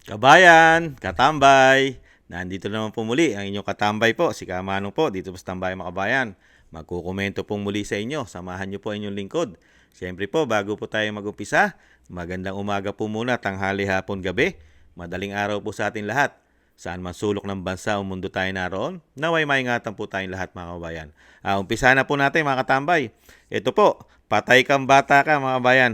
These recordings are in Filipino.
Kabayan, katambay, nandito naman po muli ang inyong katambay po, si Kamanong po, dito po sa Tambay mga kabayan. Magkukomento po muli sa inyo, samahan niyo po ang inyong lingkod. Siyempre po, bago po tayo mag-umpisa, magandang umaga po muna, tanghali, hapon, gabi. Madaling araw po sa atin lahat. Saan man sulok ng bansa o mundo tayo naroon, naway maingatan po tayong lahat mga kabayan. Umpisa na po natin mga katambay. Ito po, patay kang bata ka mga kabayan.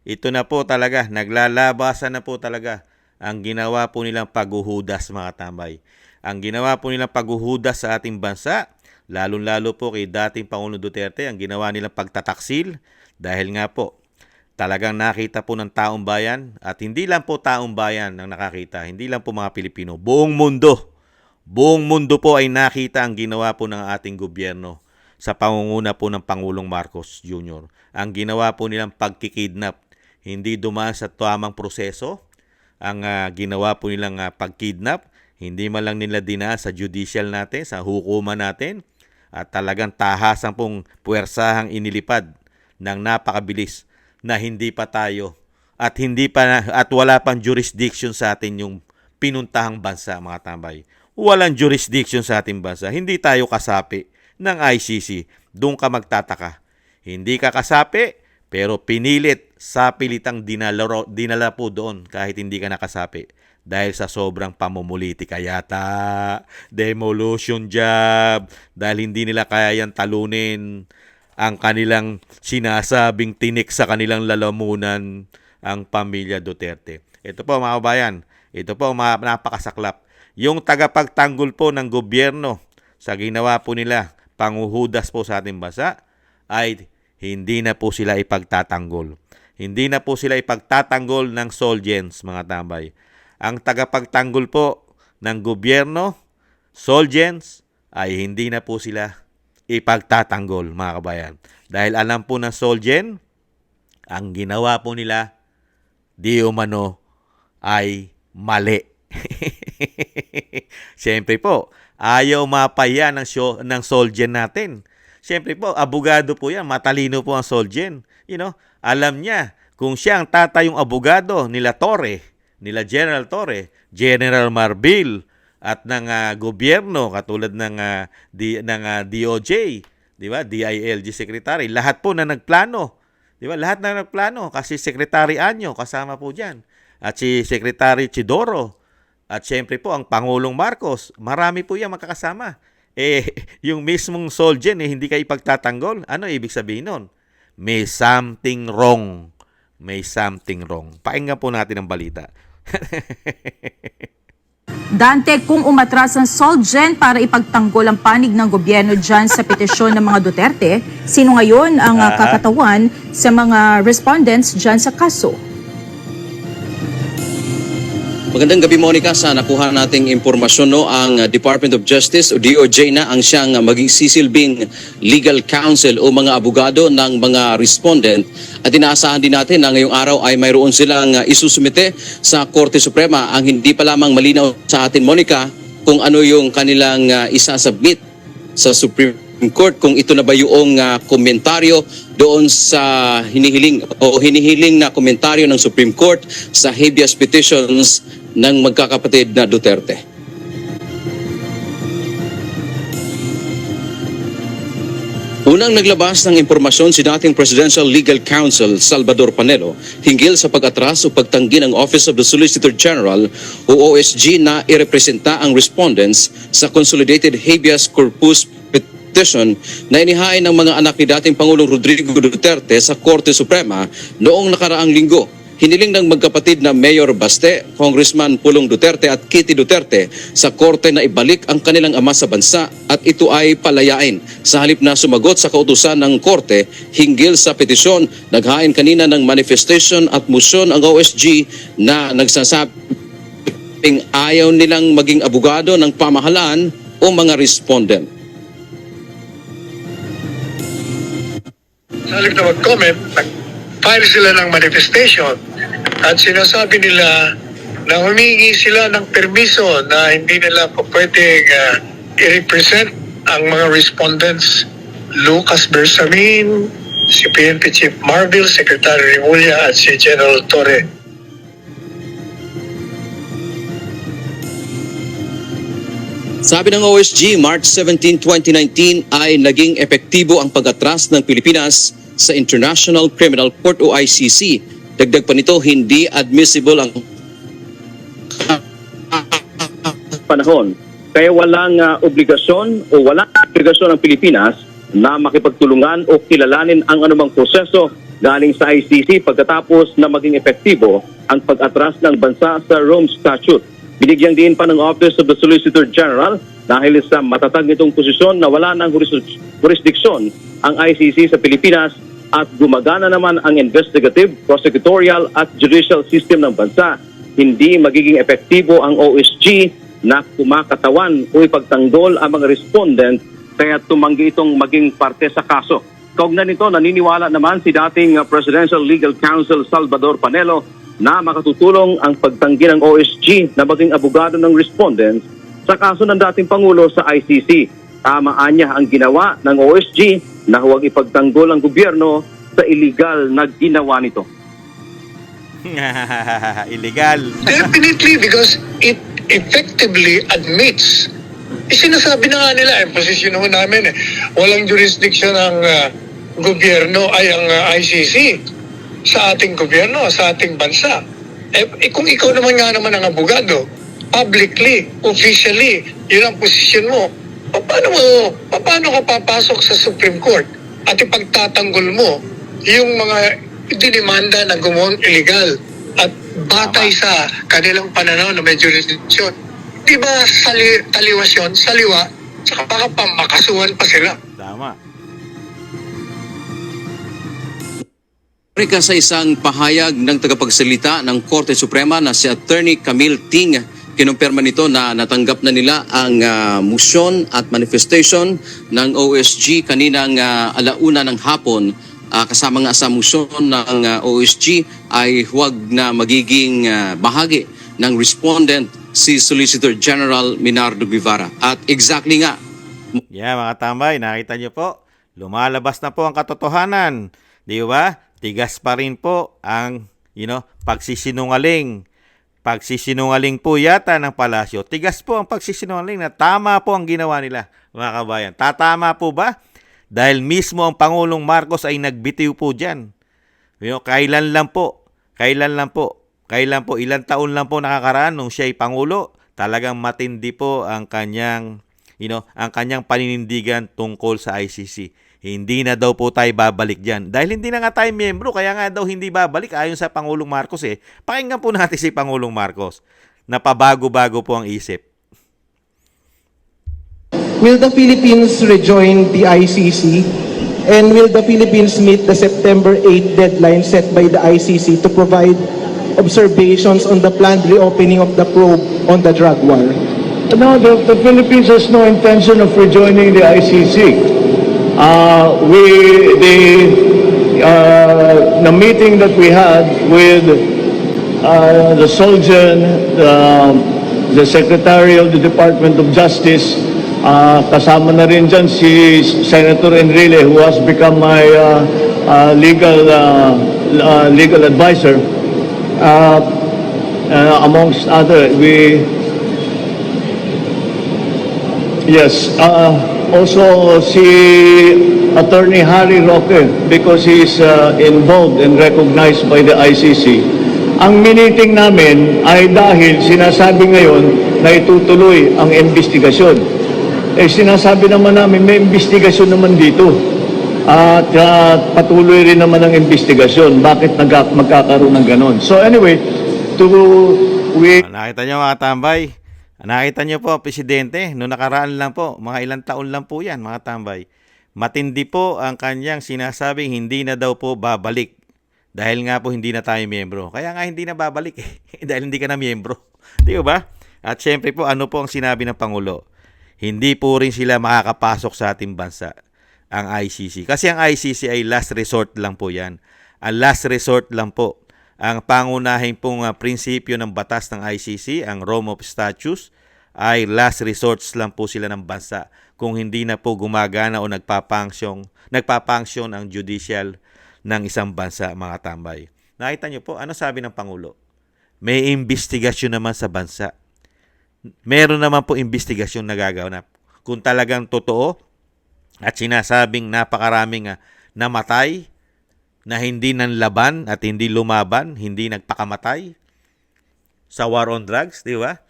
Ito na po talaga, naglalabasan na po talaga ang ginawa po nilang paghuhudas mga tambay. Ang ginawa po nilang paghuhudas sa ating bansa, lalong-lalo po kay dating Pangulong Duterte, ang ginawa nilang pagtataksil dahil nga po talagang nakita po ng taong bayan at hindi lang po taong bayan ang nakakita, hindi lang po mga Pilipino, buong mundo. Buong mundo po ay nakita ang ginawa po ng ating gobyerno sa pangunguna po ng Pangulong Marcos Jr. Ang ginawa po nilang pagkikidnap, hindi dumaan sa tamang proseso. Ang ginawa po nilang pagkidnap, hindi man lang nila dinaan sa judicial natin, sa hukuman natin, at talagang tahasan pong puwersahang inilipad ng napakabilis na hindi pa tayo at wala pang jurisdiction sa atin yung pinuntahang bansa mga tambay. Walang jurisdiction sa ating bansa. Hindi tayo kasapi ng ICC. Doon ka magtataka. Hindi ka kasapi, pero pinilit, sapilitang dinala po doon kahit hindi ka nakasapi. Dahil sa sobrang pamumulitika yata, demolition job, dahil hindi nila kayang talunin ang kanilang sinasabing tinik sa kanilang lalamunan ang pamilya Duterte. Ito po mga kabayan, ito po mga napakasaklap. Yung tagapagtanggol po ng gobyerno sa ginawa po nila, panghuhudas po sa ating bansa, ay hindi na po sila ipagtatanggol. Hindi na po sila ipagtatanggol ng Solgens, mga tambay. Ang tagapagtanggol po ng gobyerno, Solgens, ay hindi na po sila ipagtatanggol, mga kabayan. Dahil alam po ng Solgen, ang ginawa po nila, di umano, ay mali. Siyempre po, ayaw mapaya ng Solgen natin. Siyempre po, abogado po yan, matalino po ang Solgen. Alam niya, kung siya ang tatayong abogado nila Torre, nila General Torre, General Marbil, at ng gobyerno katulad ng DOJ, di ba? DILG Secretary, lahat po na nagplano. Di ba? Lahat na nagplano kasi Secretary Anyo kasama po diyan. At si Secretary Chidoro at siyempre po ang Pangulong Marcos, marami po 'yang makakasama. Yung mismong Solgen hindi kayo ipagtatanggol. Ano ibig sabihin nun? May something wrong. May something wrong. Pakinggan po natin ang balita. Dante, kung umatras ang Solgen para ipagtanggol ang panig ng gobyerno dyan sa petisyon ng mga Duterte, sino ngayon ang kakatawan sa mga respondents dyan sa kaso? Magandang gabi, Monica. Sa nakuha nating impormasyon, ang Department of Justice o DOJ na ang siyang magsisilbing legal counsel o mga abogado ng mga respondent. At inaasahan din natin na ngayong araw ay mayroon silang isusumite sa Korte Suprema. Ang hindi pa lamang malinaw sa atin, Monica, kung ano yung kanilang isasubmit sa Supreme Court, kung ito na ba yung komentaryo doon sa hinihiling na komentaryo ng Supreme Court sa habeas petitions ng magkakapatid na Duterte. Unang naglabas ng impormasyon si dating Presidential Legal Counsel Salvador Panelo hinggil sa pag-atras o pagtanggi ng Office of the Solicitor General o OSG na irepresenta ang respondents sa Consolidated Habeas Corpus Petition na inihain ng mga anak ni dating Pangulong Rodrigo Duterte sa Korte Suprema noong nakaraang linggo. Hiniling ng magkapatid na Mayor Baste, Congressman Pulong Duterte at Kitty Duterte sa korte na ibalik ang kanilang ama sa bansa at ito ay palayain. Sa halip na sumagot sa kautusan ng korte hinggil sa petisyon, naghain kanina ng manifestation at motion ang OSG na nagsasabing ayaw nilang maging abogado ng pamahalaan o mga respondent. Sa halip na mag-comment, nag-file sila ng manifestation at sinasabi nila na humingi sila ng permiso na hindi nila pa pwedeng i-represent ang mga respondents, Lucas Bersamin, si PNP Chief Marbil, Secretary Remulla at si General Torre. Sabi ng OSG, March 17, 2019 ay naging epektibo ang pag-atras ng Pilipinas sa International Criminal Court o ICC. Dagdag pa nito, hindi admissible ang panahon. Kaya walang obligasyon o walang obligasyon ng Pilipinas na makipagtulungan o kilalanin ang anumang proseso galing sa ICC pagkatapos na maging epektibo ang pag-atras ng bansa sa Rome Statute. Binigyang din pa ng Office of the Solicitor General dahil sa matatag nitong posisyon na wala ng jurisdiksyon ang ICC sa Pilipinas at gumagana naman ang investigative, prosecutorial at judicial system ng bansa. Hindi magiging epektibo ang OSG na kumakatawan o ipagtanggol ang mga respondent kaya tumanggi itong maging parte sa kaso. Kaugnay nito, naniniwala naman si dating Presidential Legal Counsel Salvador Panelo na makatutulong ang pagtanggi ng OSG na maging abogado ng respondents sa kaso ng dating Pangulo sa ICC. Tamaan niya ang ginawa ng OSG na huwag ipagtanggol ang gobyerno sa illegal na ginawa nito. Illegal. Definitely, because it effectively admits. Sinasabi na nga nila, posisyon ho namin walang jurisdiction ng gobyerno ay ang ICC sa ating gobyerno, sa ating bansa. Kung ikaw naman nga naman ang abogado, publicly, officially, yun ang posisyon mo, paano ka papasok sa Supreme Court at ipagtatanggol mo yung mga dinimanda na gumawang illegal at batay sa kanilang pananaw na may jurisdiction? Di ba taliwas yun, saliwa, saka baka pamakasuhan pa sila. Tama. Sa isang pahayag ng tagapagsalita ng Korte Suprema na si Attorney Camille Ting, kinumpirma nito na natanggap na nila ang motion at manifestation ng OSG kaninang alauna ng hapon. Kasama nga sa motion ng OSG ay huwag na magiging bahagi ng respondent si Solicitor General Minardo Guevara. At exactly nga. Yeah, mga tambay, nakita niyo po, lumalabas na po ang katotohanan. Di ba? Tigas pa rin po ang, pagsisinungaling. Pagsisinungaling po yata ng palasyo. Tigas po ang pagsisinungaling na tama po ang ginawa nila, mga kabayan. Tatama po ba? Dahil mismo ang Pangulong Marcos ay nagbitiw po dyan. Kailan lang po, ilang taon lang po nakakaraan nung siya ay Pangulo. Talagang matindi po ang kanyang, ang kanyang paninindigan tungkol sa ICC. Hindi na daw po tayo babalik dyan. Dahil hindi na nga tayo miyembro, kaya nga daw hindi babalik ayon sa Pangulong Marcos eh. Pakinggan po natin si Pangulong Marcos. Napabago-bago po ang isip. Will the Philippines rejoin the ICC? And will the Philippines meet the September 8 deadline set by the ICC to provide observations on the planned reopening of the probe on the drug war? No, the Philippines has no intention of rejoining the ICC. The meeting that we had with the Solgen, the Secretary of the Department of Justice, kasama na rin dyan si Senator Enrile, who has become my legal advisor. Amongst other, also si Attorney Harry Roque, because he is involved and recognized by the ICC. Ang miniting namin ay dahil sinasabi ngayon na itutuloy ang investigasyon. Sinasabi naman namin may investigasyon naman dito. At patuloy rin naman ang investigasyon. Bakit magkakaroon ng ganon? So anyway, Nakita niyo mga tambay? Nakita niyo po, Presidente, noong nakaraan lang po, mga ilang taon lang po yan, mga tambay. Matindi po ang kanyang sinasabing hindi na daw po babalik. Dahil nga po hindi na tayo miyembro. Kaya nga hindi na babalik eh. Dahil hindi ka na miyembro. Di ba? At syempre po, ano po ang sinabi ng Pangulo? Hindi po rin sila makakapasok sa ating bansa, ang ICC. Kasi ang ICC ay last resort lang po yan. Ang last resort lang po. Ang pangunahing pong prinsipyo ng batas ng ICC, ang Rome Statutes, ay last resorts lang po sila ng bansa kung hindi na po gumagana o nagpapangsyon ang judicial ng isang bansa, mga tambay. Nakita niyo po, ano sabi ng Pangulo? May investigasyon naman sa bansa. meron naman po investigasyon na gagaganap. Kung talagang totoo at sinasabing napakaraming namatay na hindi nanlaban at hindi lumaban, hindi nagpakamatay sa war on drugs, di ba?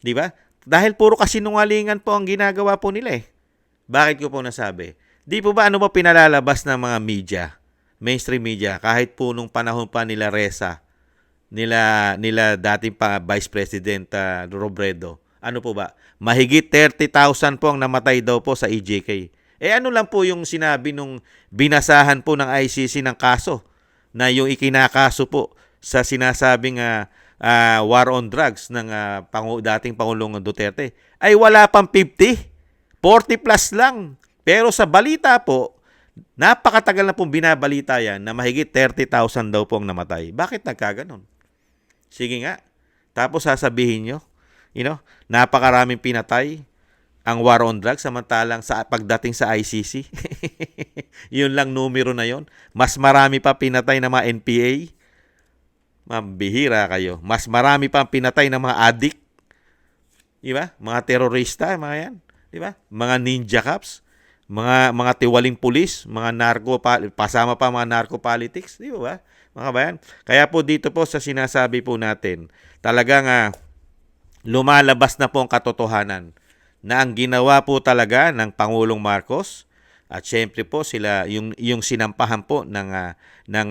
Di ba? Dahil puro kasinungalingan po ang ginagawa po nila eh. Bakit ko po nasabi? Di po ba ano ba pinalalabas ng mga media, mainstream media, kahit po nung panahon pa nila Reza, nila dating pa Vice President Robredo. Ano po ba? Mahigit 30,000 po ang namatay daw po sa EJK. Ano lang po yung sinabi nung binasahan po ng ICC ng kaso na yung ikinakaso po sa sinasabing war on drugs ng dating Pangulong Duterte ay wala pang 50, 40 plus lang. Pero sa balita po, napakatagal na pong binabalita yan na mahigit 30,000 daw po ang namatay. Bakit nagkaganon? Sige nga. Tapos sasabihin nyo, napakaraming pinatay ang war on drugs samantalang sa pagdating sa ICC. Yun lang numero na yon. Mas marami pa pinatay ng mga NPA. Mambihira kayo. Mas marami pa pinatay ng mga addict. Diba? Mga terorista, mga yan. Diba? Mga ninja cops. Mga tiwaling pulis, mga pasama pa mga narco politics, di ba? Mga kabayan. Kaya po dito po sa sinasabi po natin, talagang lumalabas na po ang katotohanan na ang ginawa po talaga ng Pangulong Marcos at syempre po sila yung sinampahan po ng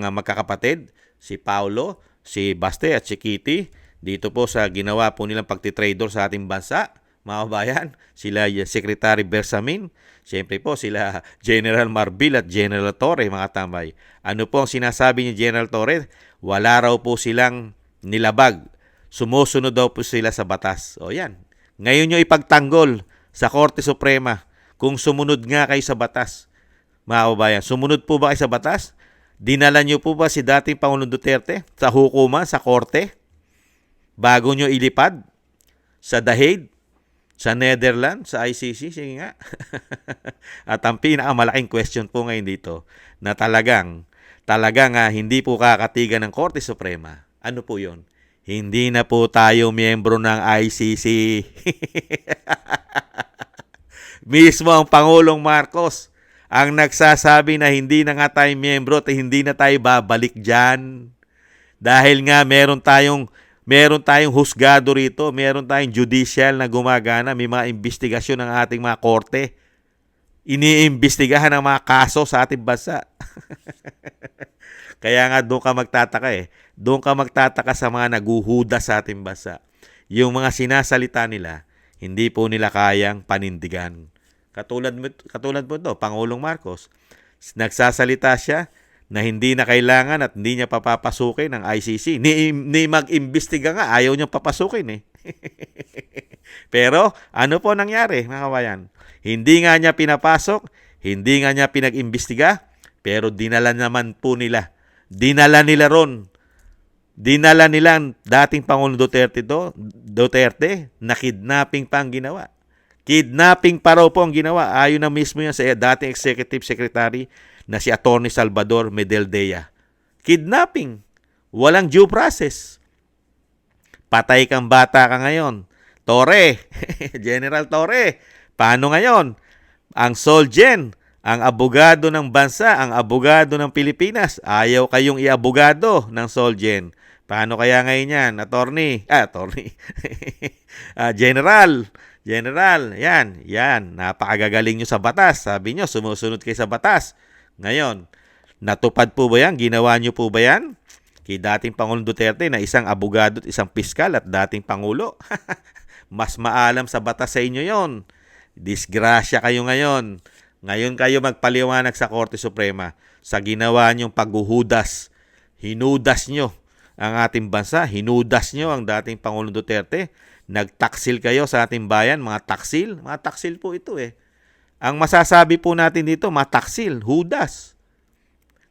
magkakapatid, si Paulo, si Baste at si Kitty, dito po sa ginawa po nilang pagtitrador sa ating bansa, mga kabayan, sila Secretary Bersamin, siyempre po sila General Marbil at General Torre, mga tambay. Ano po ang sinasabi ni General Torre? Wala raw po silang nilabag. Sumusunod daw po sila sa batas. O yan. Ngayon nyo ipagtanggol sa Korte Suprema kung sumunod nga kayo sa batas. Mga kabayan, sumunod po ba kayo sa batas? Dinala nyo po ba si dating Pangulong Duterte sa hukuman, sa korte? Bago nyo ilipad sa The Hague? Sa Netherlands, sa ICC, sige nga. At ang pinakamalaking question po ngayon dito na talagang hindi po kakatigan ng Korte Suprema. Ano po yun? Hindi na po tayo miyembro ng ICC. Mismo ang Pangulong Marcos ang nagsasabi na hindi na nga tayo miyembro at hindi na tayo babalik dyan. Dahil nga meron tayong husgado rito, meron tayong judicial na gumagana, may mga investigasyon ng ating mga korte. Iniimbestigahan ang mga kaso sa ating bansa. Kaya nga doon ka magtataka Doon ka magtataka sa mga naguhuda sa ating bansa. Yung mga sinasalita nila, hindi po nila kayang panindigan. Katulad po ito, Pangulong Marcos. Nagsasalita siya na hindi na kailangan at hindi niya papapasukin ng ICC. Ni mag-imbestiga nga, ayaw niyang papasukin Pero ano po nangyari, mga kabayan? Hindi nga niya pinapasok, hindi nga niya pinag-imbestiga, pero dinala naman po nila. Dinala nila ang dating Pangulong Duterte na kidnapping pa ang ginawa. Kidnapping pa raw po ang ginawa. Ayon na mismo yan sa dating Executive Secretary na si Atty. Salvador Medeldea. Kidnapping. Walang due process. Patay kang bata ka ngayon. Torre, General Torre, paano ngayon? Ang Solgen, ang abogado ng bansa, ang abogado ng Pilipinas, ayaw kayong iabogado ng Solgen. Paano kaya ngayon yan? Attorney. General, yan, napakagagaling nyo sa batas. Sabi nyo, sumusunod kayo sa batas. Ngayon, natupad po ba yan? Ginawa nyo po ba yan? Kay dating Pangulong Duterte na isang abogado at isang piskal at dating Pangulo. Mas maalam sa batas sa inyo yon. Disgrasya kayo ngayon. Ngayon kayo magpaliwanag sa Korte Suprema sa ginawa nyong paghuhudas. Hinudas nyo ang ating bansa. Hinudas nyo ang dating Pangulong Duterte. Nagtaksil kayo sa ating bayan. Mga taksil po ito Ang masasabi po natin dito, mataksil, hudas.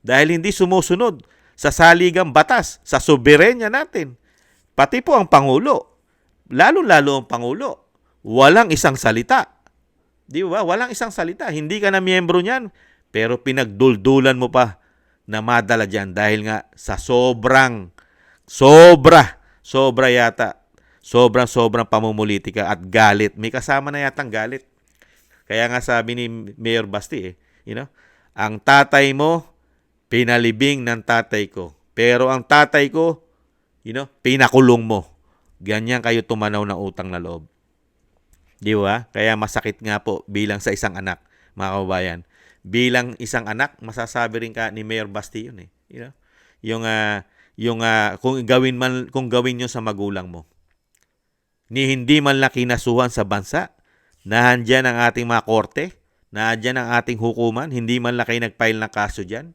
Dahil hindi sumusunod sa saligang batas, sa soberenya natin. Pati po ang Pangulo. Lalo-lalo ang Pangulo. Walang isang salita. Di ba? Walang isang salita. Hindi ka na miyembro niyan, pero pinagduldulan mo pa na madala dyan dahil nga sa sobra yata Sobrang pamumulitika at galit. May kasama na yatang galit. Kaya nga sabi ni Mayor Basti, ang tatay mo, pinalibing ng tatay ko. Pero ang tatay ko, pinakulong mo. Ganyan kayo tumanaw ng utang na loob. Di ba? Kaya masakit nga po bilang sa isang anak, mga kababayan. Bilang isang anak, masasabi rin ka ni Mayor Basti yun eh. Kung gawin nyo sa magulang mo. Ni hindi man lang kinasuhan sa bansa, nahandyan ang ating mga korte, nahandyan ang ating hukuman, hindi man lang kayo nag-file ng kaso dyan.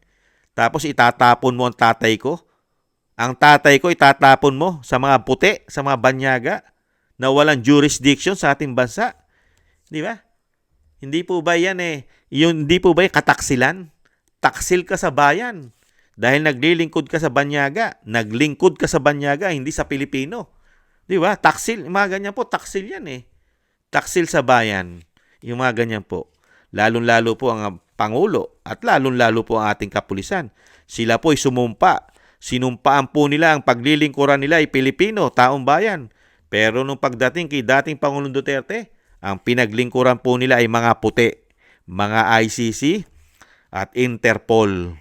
Tapos itatapon mo ang tatay ko. Ang tatay ko itatapon mo sa mga puti, sa mga banyaga na walang jurisdiction sa ating bansa. Di ba? Hindi po ba yan hindi po ba yung kataksilan? Taksil ka sa bayan. Dahil naglilingkod ka sa banyaga. Naglingkod ka sa banyaga, hindi sa Pilipino. Di ba? Taksil. Mga ganyan po, taksil yan Taksil sa bayan. Yung mga ganyan po. Lalong-lalo po ang Pangulo at lalong-lalo po ang ating kapulisan. Sila po ay sumumpa. Sinumpaan po nila ang paglilingkuran nila ay Pilipino, taong bayan. Pero nung pagdating kay dating Pangulong Duterte, ang pinaglingkuran po nila ay mga puti, mga ICC at Interpol.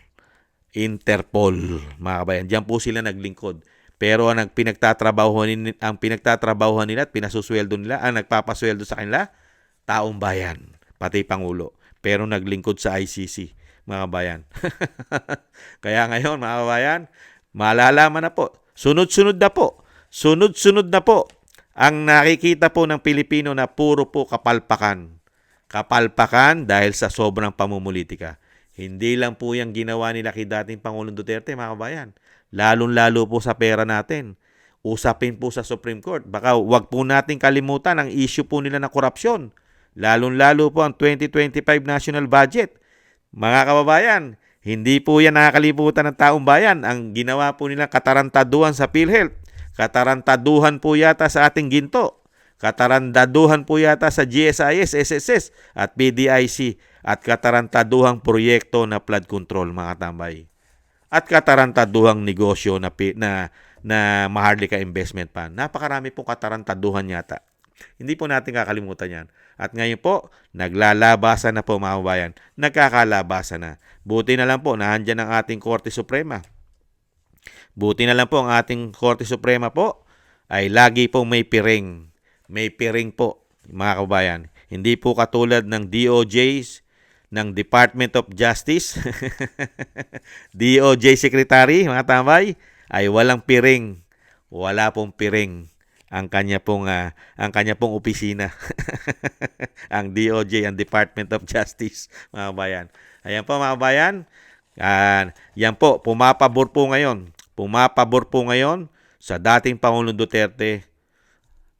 Mga kabayan. Diyan po sila naglingkod. Pero ang pinagtatrabahuhan nila at pinasusweldo nila, ang nagpapasweldo sa kanila, taong bayan, pati Pangulo. Pero naglingkod sa ICC, mga kabayan. Kaya ngayon, mga kabayan, malalaman na po. Sunod-sunod na po ang nakikita po ng Pilipino na puro po kapalpakan. Kapalpakan dahil sa sobrang pamumulitika. Hindi lang po yung ginawa nila kay dating Pangulong Duterte, mga kabayan. Lalong-lalo po sa pera natin. Usapin po sa Supreme Court. Baka wag po natin kalimutan ang issue po nila ng korupsyon. Lalong-lalo po ang 2025 national budget. Mga kababayan, hindi po yan nakakalimutan ng taong bayan. Ang ginawa po nilang katarantaduhan sa PhilHealth. Katarantaduhan po yata sa ating ginto. Katarantaduhan po yata sa GSIS, SSS at PDIC. At katarantaduhang proyekto na flood control, mga tambay. At katarantaduhang negosyo na Maharlika Investment Fund. Napakarami pong katarantaduhan yata. Hindi po natin kakalimutan yan. At ngayon po, naglalabasan na po, mga kabayan. Nagkakalabasan na. Buti na lang po, nahandyan ang ating Korte Suprema. Buti na lang po, ang ating Korte Suprema po ay lagi po may piring. May piring po, mga kabayan. Hindi po katulad ng DOJ's, ng Department of Justice, DOJ Secretary, mga tambay, ay walang piring. Wala pong piring ang kanya pong opisina. Ang DOJ, ang Department of Justice, mga kabayan. Ayan po, mga kabayan. Yan po, pumapabor po ngayon sa dating Pangulong Duterte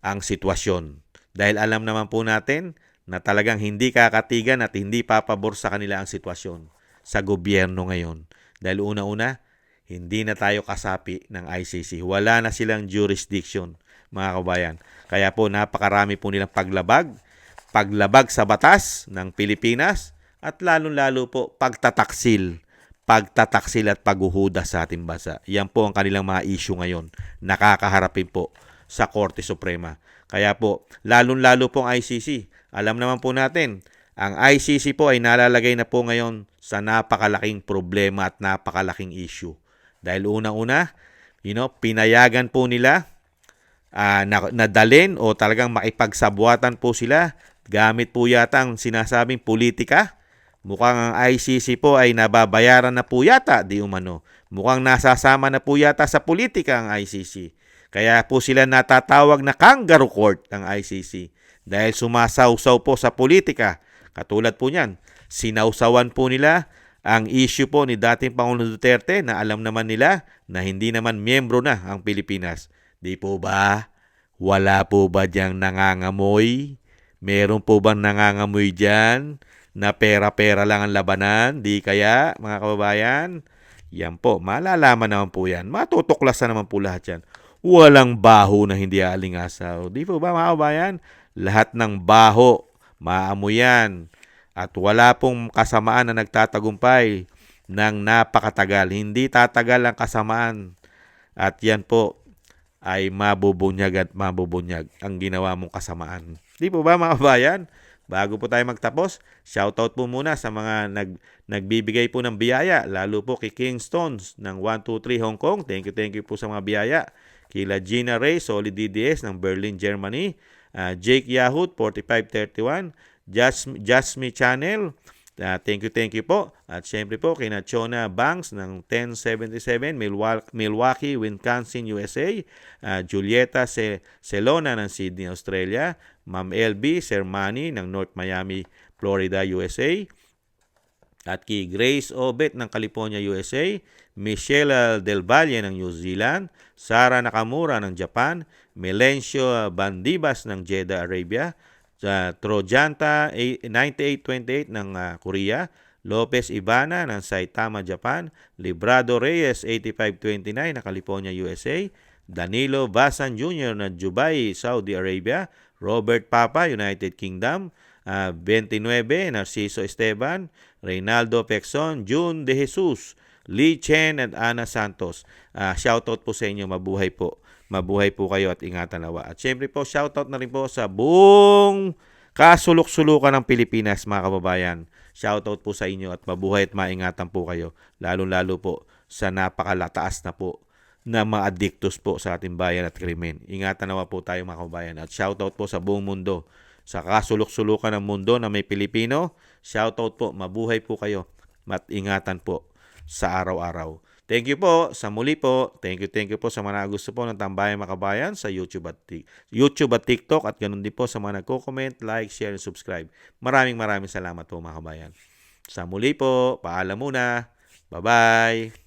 ang sitwasyon. Dahil alam naman po natin na talagang hindi kakatigan at hindi papabor sa kanila ang sitwasyon sa gobyerno ngayon. Dahil una-una, hindi na tayo kasapi ng ICC. Wala na silang jurisdiction, mga kabayan. Kaya po napakarami po nilang paglabag sa batas ng Pilipinas at lalong-lalo po pagtataksil at paghuhudas sa ating bansa. Yan po ang kanilang mga issue ngayon. Nakakaharapin po sa Korte Suprema. Kaya po, lalong-lalo po ang ICC. Alam naman po natin, ang ICC po ay nalalagay na po ngayon sa napakalaking problema at napakalaking issue. Dahil unang-una, pinayagan po nila nadalin o talagang makipagsabwatan po sila gamit po yata ang sinasabing politika. Mukhang ang ICC po ay nababayaran na po yata, di umano. Mukhang nasasama na po yata sa politika ang ICC. Kaya po sila natatawag na kangaroo court ng ICC. Dahil sumasawsaw po sa politika. Katulad po niyan, sinawsawan po nila ang issue po ni dating Pangulong Duterte na alam naman nila na hindi naman miyembro na ang Pilipinas. Di po ba? Wala po ba diyang nangangamoy? Meron po bang nangangamoy dyan na pera-pera lang ang labanan? Di kaya, mga kababayan? Yan po, malalaman naman po yan. Matutuklasan naman po lahat yan. Walang baho na hindi aalingasaw. Di po ba, mga kababayan? Lahat ng baho, maamoy yan. At wala pong kasamaan na nagtatagumpay ng napakatagal. Hindi tatagal ang kasamaan. At yan po ay mabubunyag at mabubunyag ang ginawa mong kasamaan. Di po ba mga kabayan? Bago po tayo magtapos, shoutout po muna sa mga nagbibigay po ng biyaya, lalo po kay King Stones ng 123 Hong Kong. Thank you po sa mga biyaya. Kila Gina Ray, Solid DDS ng Berlin, Germany. Jake Yahoo, 4531. Jasmine Channel, thank you po. At syempre po kina Chona Banks ng 1077 Milwaukee, Wisconsin, USA. Julieta Celona ng Sydney, Australia. Ma'am LB Sermani ng North Miami, Florida, USA. At kay Grace Obet ng California, USA. Michelle Del Valle ng New Zealand. Sara Nakamura ng Japan. Melencio Bandibas ng Jeddah, Arabia. Trojanta 9828 ng Korea. Lopez Ivana ng Saitama, Japan. Librado Reyes 8529 ng California, USA. Danilo Basan Jr. ng Dubai, Saudi Arabia. Robert Papa, United Kingdom. 29 Narciso Esteban. Reynaldo Pexon. June De Jesus. Lee Chen at Ana Santos. Shoutout po sa inyo. Mabuhay po. Mabuhay po kayo at ingatan nawa. At syempre po, shoutout na rin po sa buong kasulok-sulukan ng Pilipinas, mga kababayan. Shoutout po sa inyo at mabuhay at maingatan po kayo. Lalo-lalo po sa napakalataas na po na mga addictus po sa ating bayan at krimen. Ingatan nawa po tayo, mga kababayan. At shoutout po sa buong mundo. Sa kasulok-sulukan ng mundo na may Pilipino, shoutout po. Mabuhay po kayo at ingatan po sa araw-araw. Thank you po sa muli po. Thank you po sa mga gusto po ng Tambayan Mga Kabayan sa YouTube at TikTok at ganun din po sa mga nagko-comment, like, share, and subscribe. Maraming salamat po, mga kabayan. Sa muli po, paalam muna. Bye-bye.